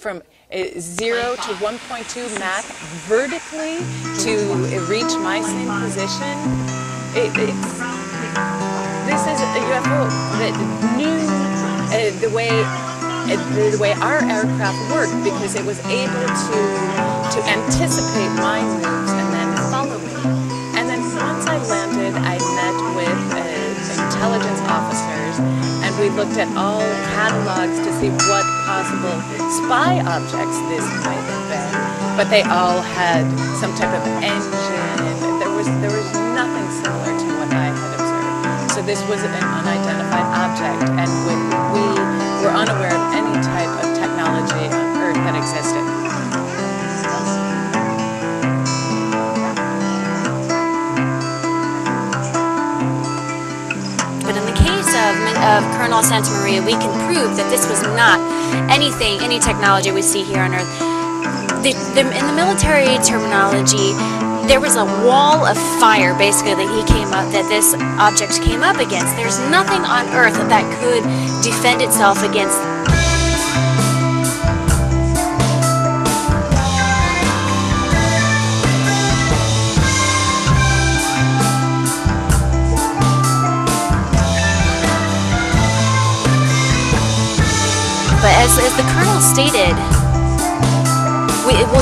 from 0 to 1.2 Mach vertically to reach my same position. This is a UFO that knew the way our aircraft worked, because it was able to anticipate my moves and then follow me. And then once I landed, I met with intelligence officers, and we looked at all catalogs to see what possible spy objects this might have been. But they all had some type of engine. There was nothing similar to what I had observed. So this was an unidentified object, and we were unaware of any type of technology on Earth that existed. But in the case of Colonel Santa Maria, we can prove that this was not any technology we see here on Earth. In the military terminology, there was a wall of fire, basically, that this object came up against. There's nothing on Earth that could defend itself against. But as the Colonel stated,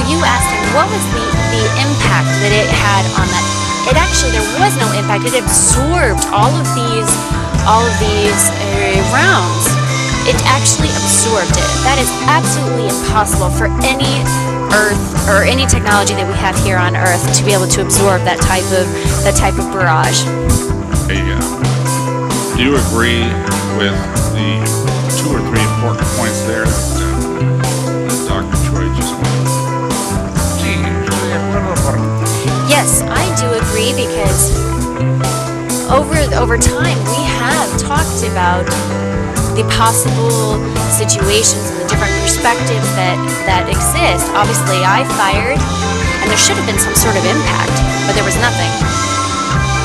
you asked him what was the impact that it had on that. There was no impact. It absorbed all of these rounds. It actually absorbed it. That is absolutely impossible for any Earth or any technology that we have here on Earth to be able to absorb that type of barrage. Hey, do you agree with the 2 or 3 important points there that Dr. Choy just made? Yes, I do agree, because over time we have talked about the possible situations and the different perspectives that exist. Obviously, I fired, and there should have been some sort of impact, but there was nothing.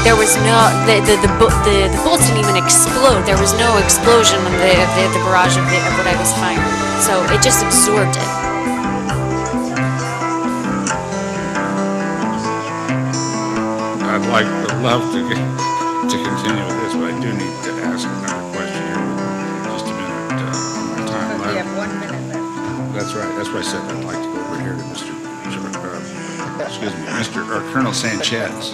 There was no the bullets didn't even explode. There was no explosion of the barrage of what I was firing. So it just absorbed it. I'd love to continue with this, but I do need to ask another question here with just a minute on my time left. We have 1 minute left. That's right. That's why I said I'd like to go over here to Mr. Colonel Sanchez.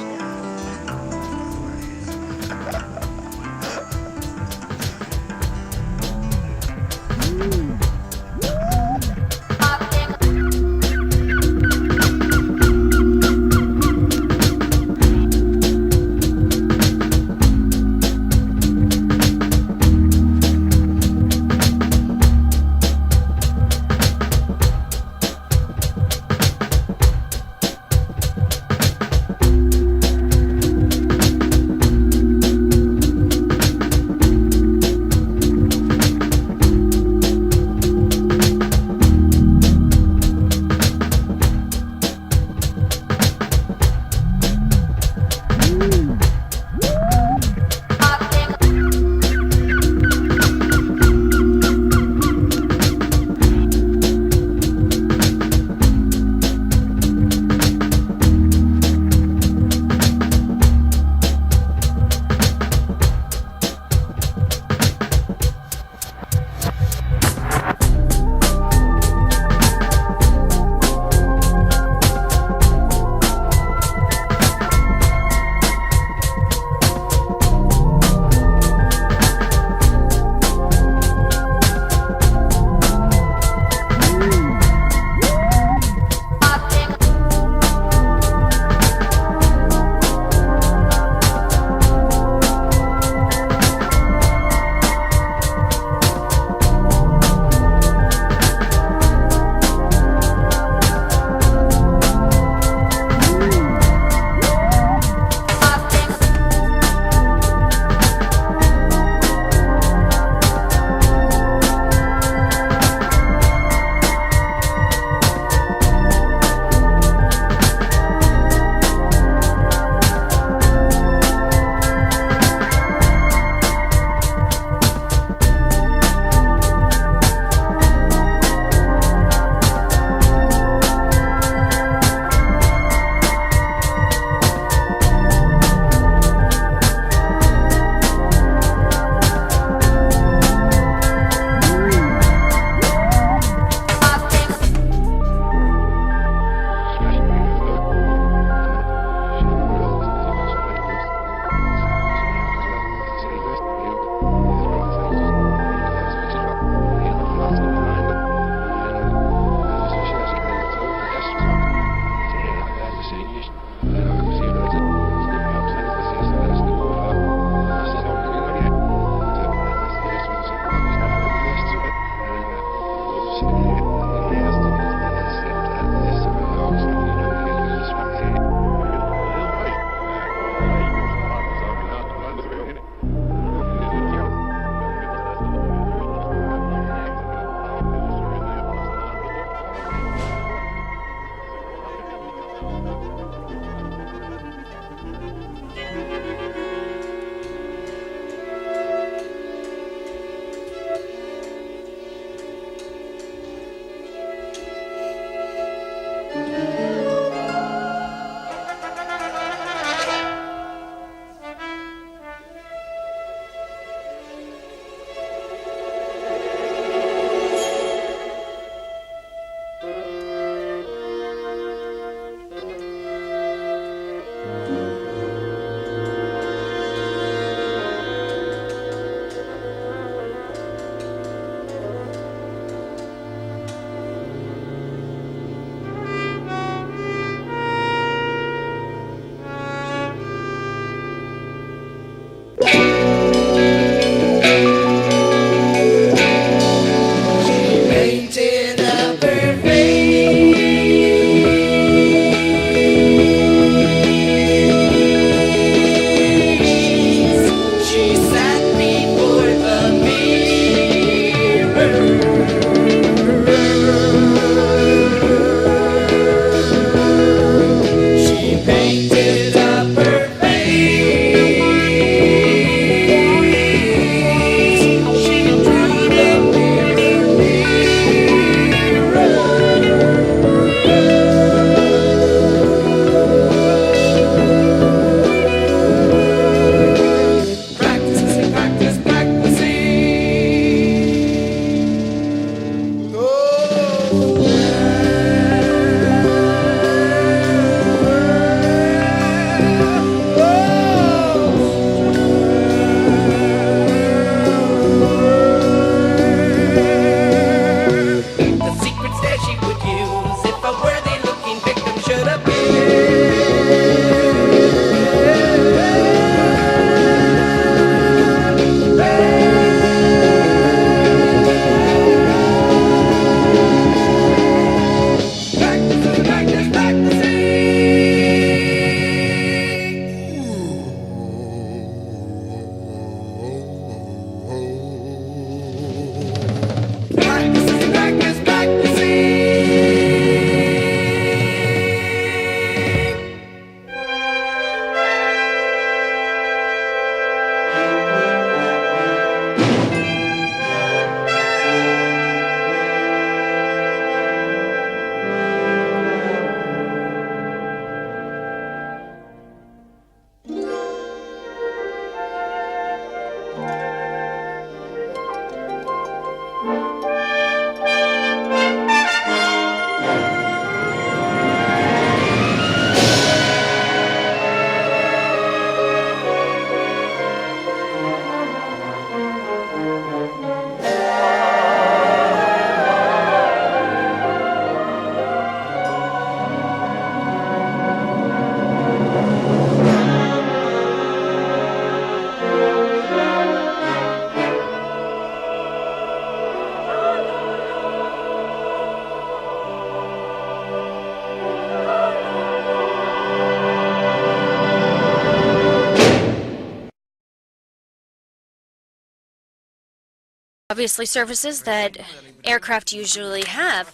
obviously surfaces that aircraft usually have.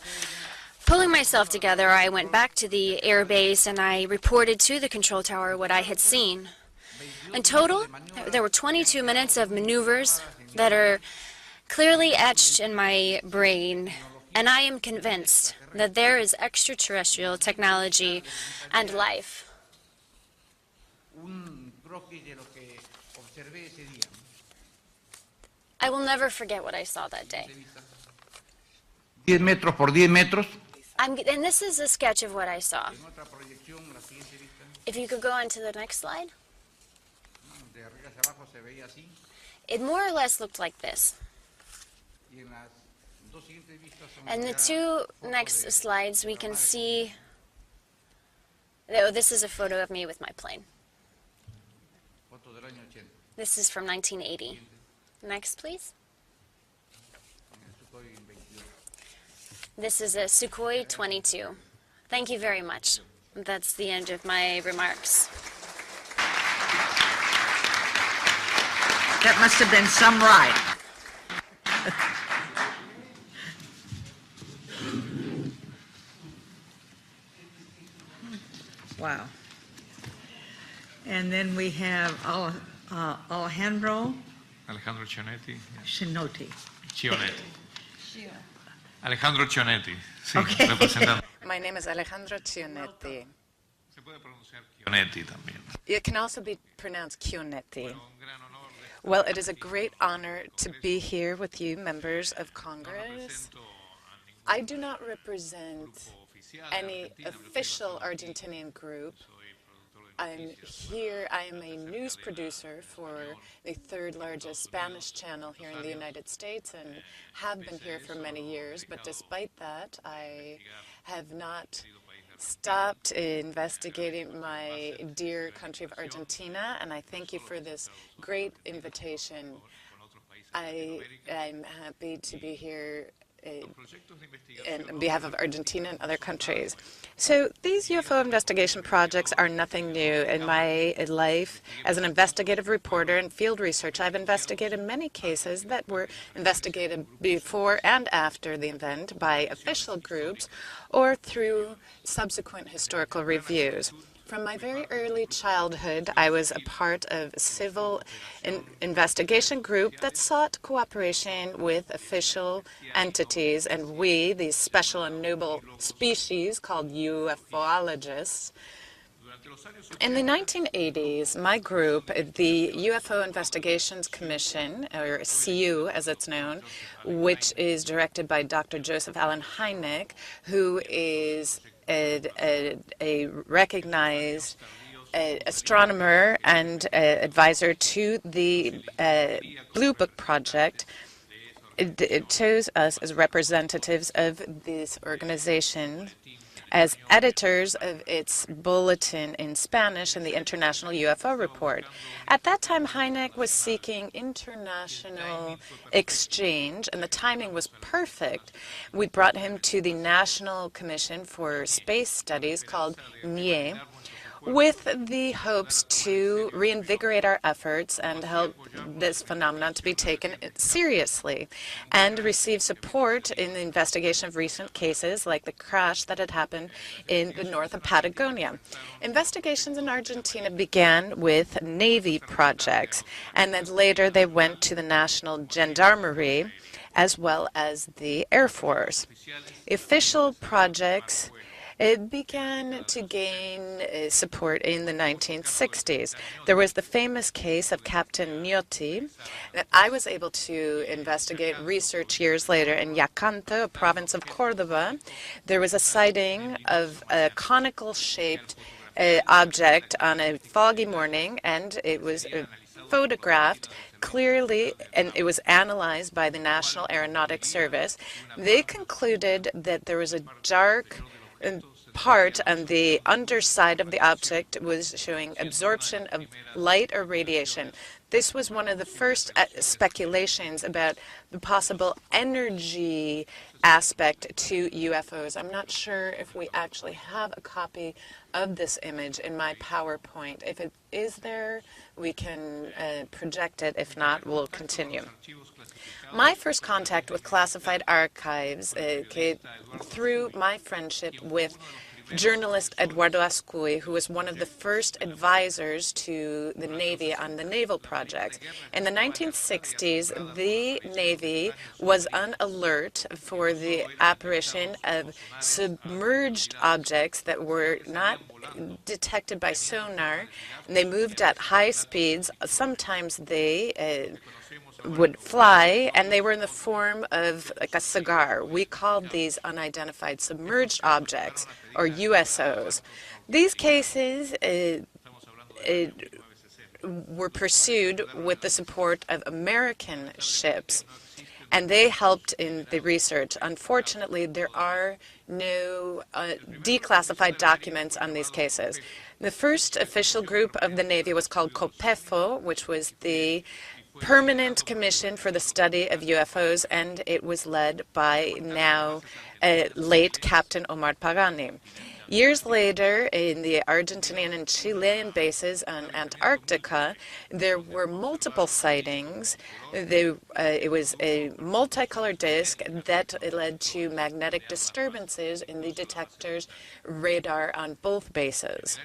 Pulling myself together, I went back to the air base and I reported to the control tower what I had seen. In total, there were 22 minutes of maneuvers that are clearly etched in my brain, and I am convinced that there is extraterrestrial technology and life. I will never forget what I saw that day. 10 metros por 10 metros. And this is a sketch of what I saw. If you could go on to the next slide. It more or less looked like this. And the two next slides, we can see, oh, this is a photo of me with my plane. This is from 1980. Next, please. This is a Sukhoi 22. Thank you very much. That's the end of my remarks. That must have been some ride. Wow. And then we have Alejandro Chionetti. Chionetti. Alejandro Chionetti. Sí, Okay. representante. My name is Alejandro Chionetti. Se puede pronunciar Chionetti también. It can also be pronounced Chionetti. Well, it is a great honor to be here with you, members of Congress. I do not represent any official Argentinian group. I'm here, I am a news producer for the third largest Spanish channel here in the United States and have been here for many years, but despite that, I have not stopped investigating my dear country of Argentina, and I thank you for this great invitation. I'm happy to be here on behalf of Argentina and other countries. So these UFO investigation projects are nothing new. In my life as an investigative reporter and field researcher, I've investigated many cases that were investigated before and after the event by official groups or through subsequent historical reviews. From my very early childhood, I was a part of a civil investigation group that sought cooperation with official entities, and we, these special and noble species called UFOologists, in the 1980s, my group, the UFO Investigations Commission, or CU as it's known, which is directed by Dr. Joseph Allen Hynek, who is a recognized astronomer and advisor to the Blue Book Project. It chose us as representatives of this organization as editors of its bulletin in Spanish and the International UFO Report. At that time, Hynek was seeking international exchange, and the timing was perfect. We brought him to the National Commission for Space Studies, called NIE, with the hopes to reinvigorate our efforts and help this phenomenon to be taken seriously and receive support in the investigation of recent cases like the crash that had happened in the north of Patagonia. Investigations in Argentina began with Navy projects, and then later they went to the National Gendarmerie as well as the Air Force. Official projects began to gain support in the 1960s. There was the famous case of Captain Gnotti that I was able to investigate and research years later in Yacanto, a province of Cordoba. There was a sighting of a conical-shaped object on a foggy morning, and it was photographed clearly, and it was analyzed by the National Aeronautics Service. They concluded that there was a dark part on the underside of the object was showing absorption of light or radiation. This was one of the first speculations about the possible energy aspect to UFOs. I'm not sure if we actually have a copy of this image in my PowerPoint. If it is there, we can project it. If not, we'll continue. My first contact with classified archives came through my friendship with journalist Eduardo Ascuy, who was one of the first advisors to the Navy on the naval projects. In the 1960s, the Navy was on alert for the apparition of submerged objects that were not detected by sonar. They moved at high speeds. Sometimes they would fly, and they were in the form of like a cigar. We called these unidentified submerged objects, or USOs. These cases were pursued with the support of American ships, and they helped in the research. Unfortunately, there are no declassified documents on these cases. The first official group of the Navy was called COPEFO, which was the Permanent Commission for the Study of UFOs, and it was led by now late Captain Omar Pagani. Years later, in the Argentinian and Chilean bases on Antarctica, there were multiple sightings. It was a multicolored disk that led to magnetic disturbances in the detector's radar on both bases.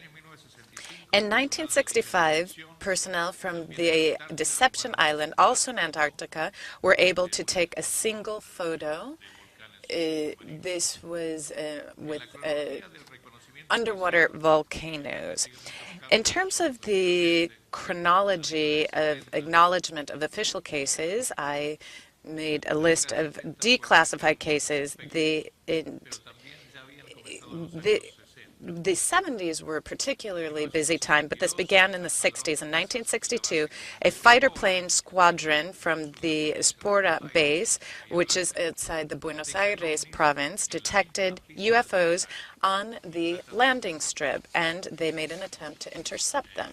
In 1965, personnel from the Deception Island, also in Antarctica, were able to take a single photo. This was with underwater volcanoes. In terms of the chronology of acknowledgement of official cases, I made a list of declassified cases. The 70s were a particularly busy time, but this began in the 60s. In 1962, a fighter plane squadron from the Spora base, which is outside the Buenos Aires province, detected UFOs on the landing strip, and they made an attempt to intercept them.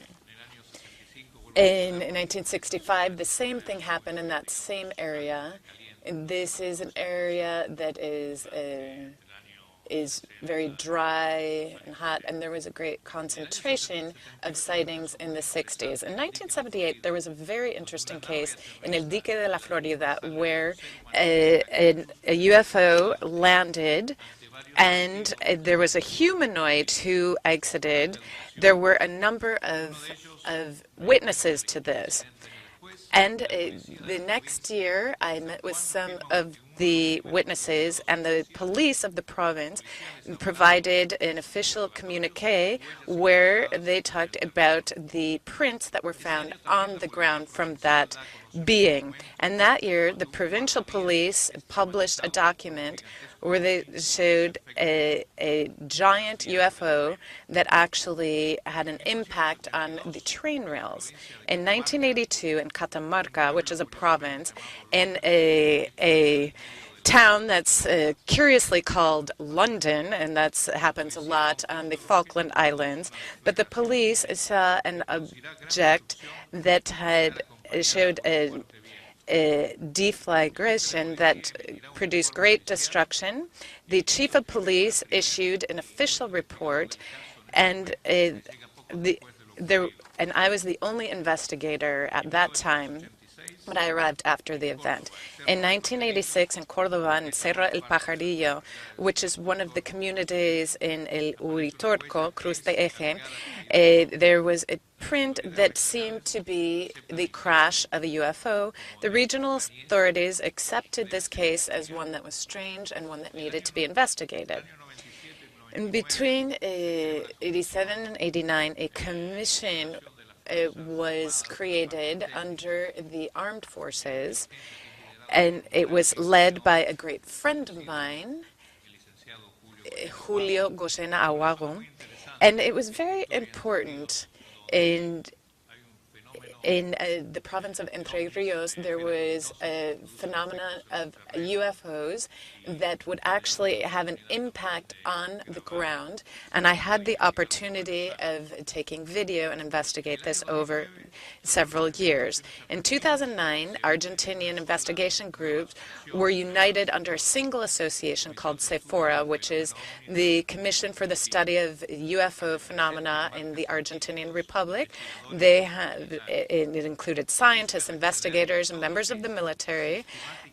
In 1965, the same thing happened in that same area. And this is an area that is very dry and hot, and there was a great concentration of sightings in the 60s. In 1978, there was a very interesting case in El Dique de la Florida where a UFO landed, and there was a humanoid who exited. There were a number of witnesses to this. And the next year, I met with some of the witnesses, and the police of the province provided an official communique where they talked about the prints that were found on the ground from that being. And that year, the provincial police published a document where they showed a giant UFO that actually had an impact on the train rails. In 1982, in Catamarca, which is a province, in a town that's curiously called London, and that happens a lot on the Falkland Islands, but the police saw an object that had showed a deflagration that produced great destruction. The chief of police issued an official report, and I was the only investigator at that time, but I arrived after the event. In 1986, in Córdoba, in Cerro El Pajarillo, which is one of the communities in El Uritorco, Cruz de Eje, there was a print that seemed to be the crash of a UFO. The regional authorities accepted this case as one that was strange and one that needed to be investigated. In between 87 and 89, a commission was created under the armed forces, and it was led by a great friend of mine, Julio Gosena Aguago, and it was very important. And In the province of Entre Rios, there was a phenomenon of UFOs that would actually have an impact on the ground, and I had the opportunity of taking video and investigate this over several years. In 2009, Argentinian investigation groups were united under a single association called Sephora, which is the Commission for the Study of UFO Phenomena in the Argentinian Republic. It included scientists, investigators, and members of the military,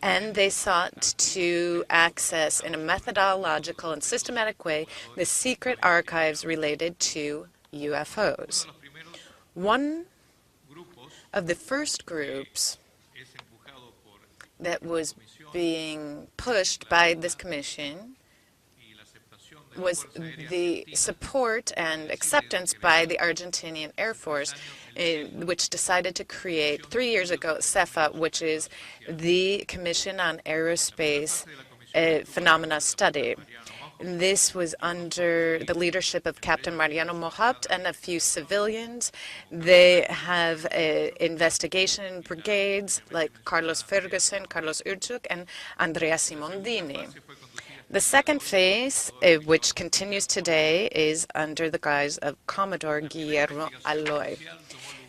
and they sought to access in a methodological and systematic way the secret archives related to UFOs. One of the first groups that was being pushed by this commission was the support and acceptance by the Argentinian Air Force, which decided to create 3 years ago CEFA, which is the Commission on Aerospace Phenomena Study. This was under the leadership of Captain Mariano Mojapt and a few civilians. They have investigation brigades like Carlos Ferguson, Carlos Urchuk, and Andrea Simondini. The second phase, which continues today, is under the guise of Commodore Guillermo Aloy.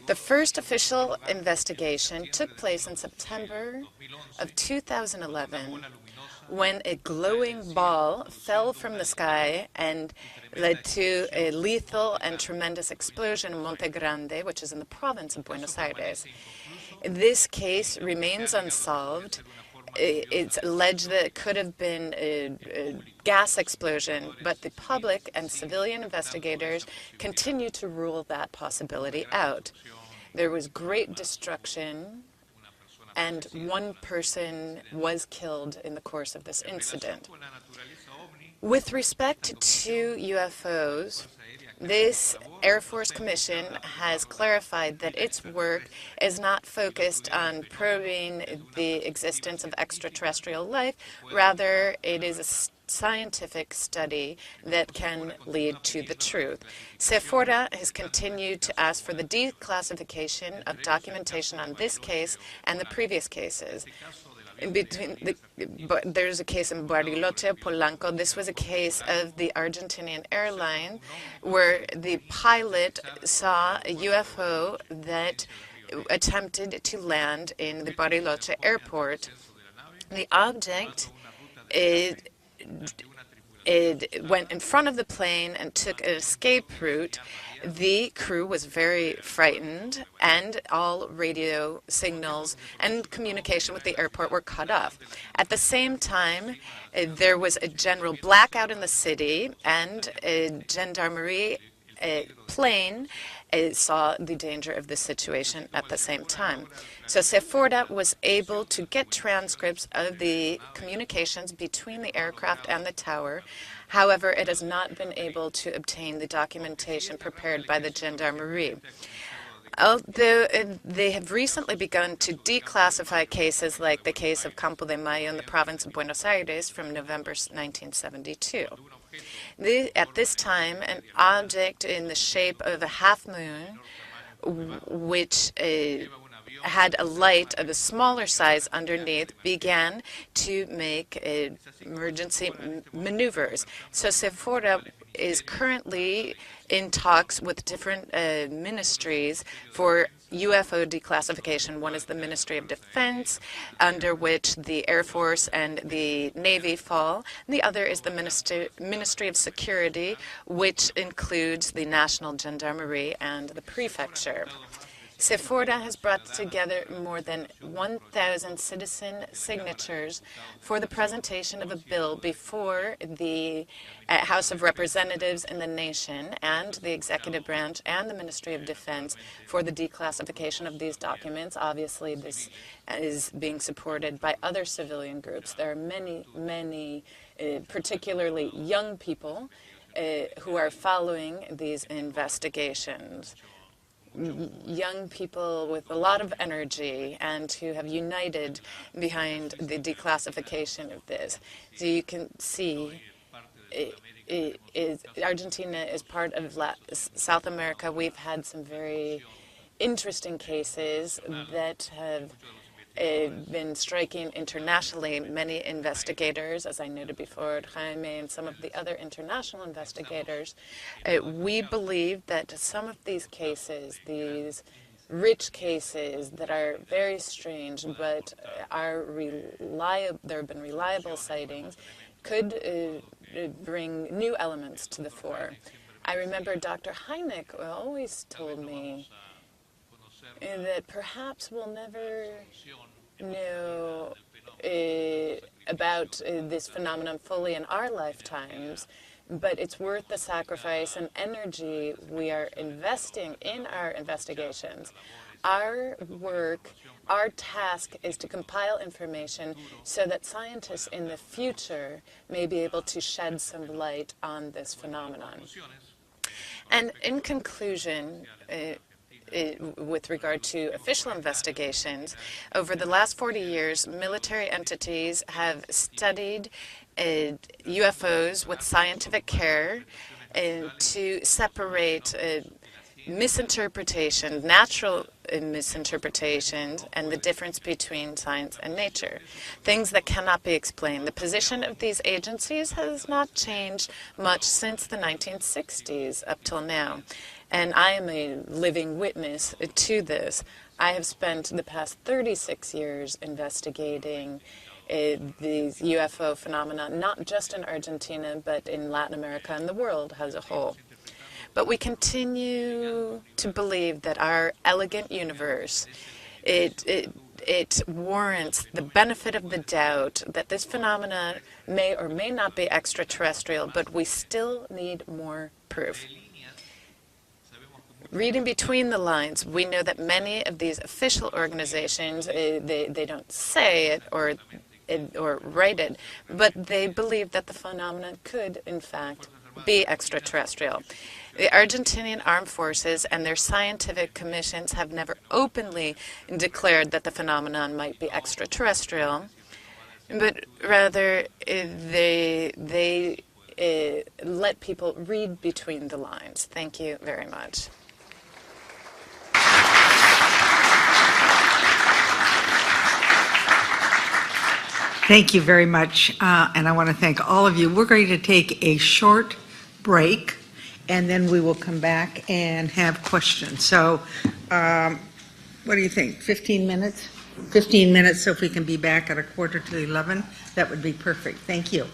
The first official investigation took place in September of 2011 when a glowing ball fell from the sky and led to a lethal and tremendous explosion in Monte Grande, which is in the province of Buenos Aires. This case remains unsolved. It's alleged that it could have been a gas explosion, but the public and civilian investigators continue to rule that possibility out. There was great destruction, and one person was killed in the course of this incident. With respect to UFOs, this Air Force Commission has clarified that its work is not focused on probing the existence of extraterrestrial life. Rather, it is a scientific study that can lead to the truth. Sephora has continued to ask for the declassification of documentation on this case and the previous cases. There's a case in Bariloche, Polanco. This was a case of the Argentinian airline where the pilot saw a UFO that attempted to land in the Bariloche airport. The object, it went in front of the plane and took an escape route. The crew was very frightened, and all radio signals and communication with the airport were cut off. At the same time, there was a general blackout in the city, and a gendarmerie plane saw the danger of the situation at the same time. So Sephora was able to get transcripts of the communications between the aircraft and the tower. However, it has not been able to obtain the documentation prepared by the gendarmerie. Although they have recently begun to declassify cases like the case of Campo de Mayo in the province of Buenos Aires from November 1972. At this time, an object in the shape of a half moon, which had a light of a smaller size underneath, began to make emergency maneuvers. So Sephora is currently in talks with different ministries for UFO declassification. One is the Ministry of Defense, under which the Air Force and the Navy fall. The other is the Ministry of Security, which includes the National Gendarmerie and the Prefecture. Sephora has brought together more than 1,000 citizen signatures for the presentation of a bill before the House of Representatives in the nation and the Executive Branch and the Ministry of Defense for the declassification of these documents. Obviously, this is being supported by other civilian groups. There are many, particularly young people who are following these investigations. Young people with a lot of energy and who have united behind the declassification of this. So you can see Argentina is part of South America. We've had some very interesting cases that have been striking internationally. Many investigators, as I noted before, Jaime and some of the other international investigators, we believe that some of these cases, these rich cases that are very strange but are reliable, there have been reliable sightings, could bring new elements to the fore. I remember Dr. Hynek always told me that perhaps we'll never know about this phenomenon fully in our lifetimes, but it's worth the sacrifice and energy we are investing in our investigations. Our work, our task is to compile information so that scientists in the future may be able to shed some light on this phenomenon. And in conclusion, with regard to official investigations, over the last 40 years, military entities have studied UFOs with scientific care to separate misinterpretation, natural misinterpretations, and the difference between science and nature, things that cannot be explained. The position of these agencies has not changed much since the 1960s up till now. And I am a living witness to this. I have spent the past 36 years investigating these UFO phenomena, not just in Argentina, but in Latin America and the world as a whole. But we continue to believe that our elegant universe, it warrants the benefit of the doubt that this phenomena may or may not be extraterrestrial, but we still need more proof. Reading between the lines, we know that many of these official organizations, they don't say it or write it, but they believe that the phenomenon could, in fact, be extraterrestrial. The Argentinian armed forces and their scientific commissions have never openly declared that the phenomenon might be extraterrestrial, but rather they let people read between the lines. Thank you very much. Thank you very much, and I want to thank all of you. We're going to take a short break, and then we will come back and have questions. So what do you think, 15 minutes? 15 minutes, so if we can be back at 11:15, that would be perfect. Thank you.